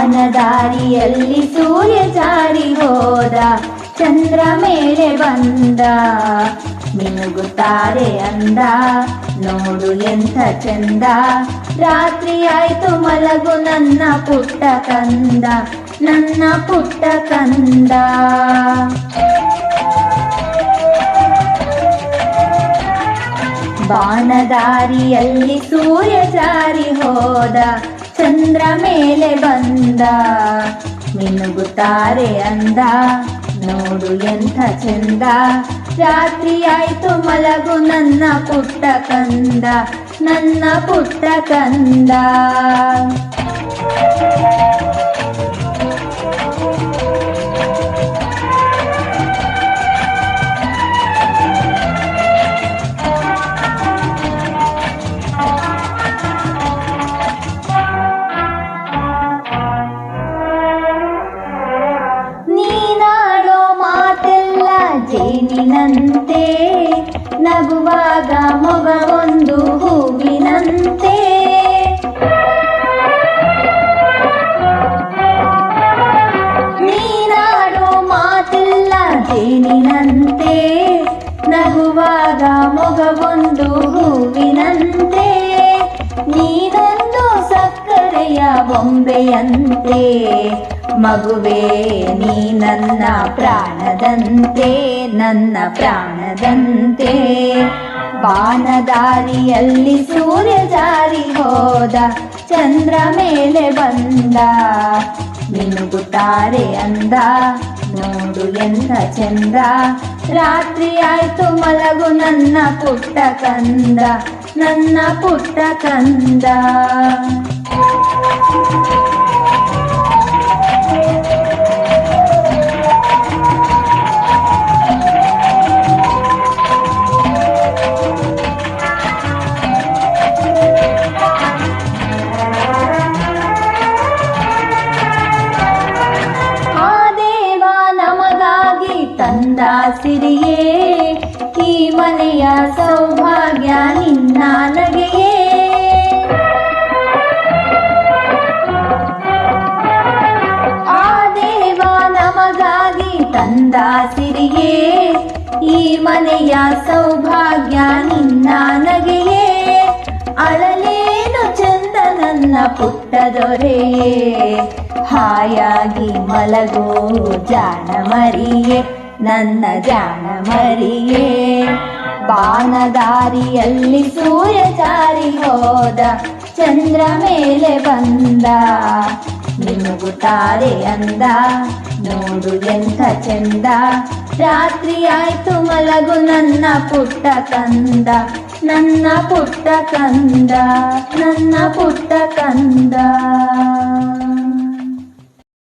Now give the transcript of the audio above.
ಬಾನದಾರಿಯಲ್ಲಿ ಸೂರ್ಯ ಜಾರಿ ಹೋದ, ಚಂದ್ರ ಮೇಲೆ ಬಂದ, ಮಿನುಗುತ್ತಾರೆ ಅಂದ, ನೋಡು ಎಂಥ ಚಂದ. ರಾತ್ರಿ ಆಯ್ತು ಮಲಗು ನನ್ನ ಪುಟ್ಟ ಕಂದ, ನನ್ನ ಪುಟ್ಟ ಕಂದ. ಬಾನದಾರಿಯಲ್ಲಿ ಸೂರ್ಯ ಜಾರಿ ಹೋದ, ಚಂದ್ರ ಮೇಲೆ ಬಂದ, ಮಿನುಗುತ್ತಾರೆ ಅಂದ, ನೋಡು ಎಂಥ ಚಂದ. ರಾತ್ರಿ ಆಯ್ತು ಮಲಗು ನನ್ನ ಪುಟ್ಟ ಕಂದ, ನನ್ನ ಪುಟ್ಟ ಕಂದ. ಜೇನಿನಂತೆ ನಗುವಾಗ ಮೊಗವೊಂದು ಹೂವಿನಂತೆ, ನೀನಾಡೋ ಮಾತೆಲ್ಲ ಜೇನಿನಂತೆ, ನಗುವಾಗ ಮೊಗವೊಂದು ಹೂವಿನಂತೆ, ನೀನೊಂದು ಸಕ್ಕರೆಯ ಬೊಂಬೆಯಂತೆ, ಮಗುವೇ ನೀ ನನ್ನ ಪ್ರಾಣದಂತೆ, ನನ್ನ ಪ್ರಾಣದಂತೆ. ಬಾನದಾರಿಯಲ್ಲಿ ಸೂರ್ಯ ಜಾರಿ ಹೋದ, ಚಂದ್ರ ಮೇಲೆ ಬಂದ, ಮಿನುಗುತ್ತಾರೆ ಅಂದ, ನೋಡು ಎಂಥ ಚಂದ. ರಾತ್ರಿ ಆಯ್ತು ಮಲಗು ನನ್ನ ಪುಟ್ಟ ಕಂದ, ನನ್ನ ಪುಟ್ಟ ಕಂದ. ತಂದ ಸಿರಿಯೇ ಈ ಮನೆಯ ಸೌಭಾಗ್ಯ ನಿನ್ನ ನಗೆಯೇ, ಆ ದೇವ ನಮಗಾಗಿ ತಂದ ಸಿರಿಯೇ ಈ ಮನೆಯ ಸೌಭಾಗ್ಯ ನಿನ್ನ ನಗೆಯೇ. ಅಳಲೇನು ಚಂದ ನನ್ನ ಪುಟ್ಟ ದೊರೆಯೇ, ಹಾಯಾಗಿ ಮಲಗೋ ಜಾಣ ಮರಿಯೇ, ನನ್ನ ಜಾಣ ಮರಿಯೇ. ಬಾನದಾರಿಯಲ್ಲಿ ಸೂರ್ಯ ಜಾರಿ ಹೋದ, ಚಂದ್ರ ಮೇಲೆ ಬಂದ, ಮಿನುಗುತ್ತಾರೆ ಅಂದ, ನೋಡು ಎಂಥ ಚಂದ. ರಾತ್ರಿ ಆಯ್ತು ಮಲಗು ನನ್ನ ಪುಟ್ಟ ಕಂದ, ನನ್ನ ಪುಟ್ಟ ಕಂದ, ನನ್ನ ಪುಟ್ಟ ಕಂದ.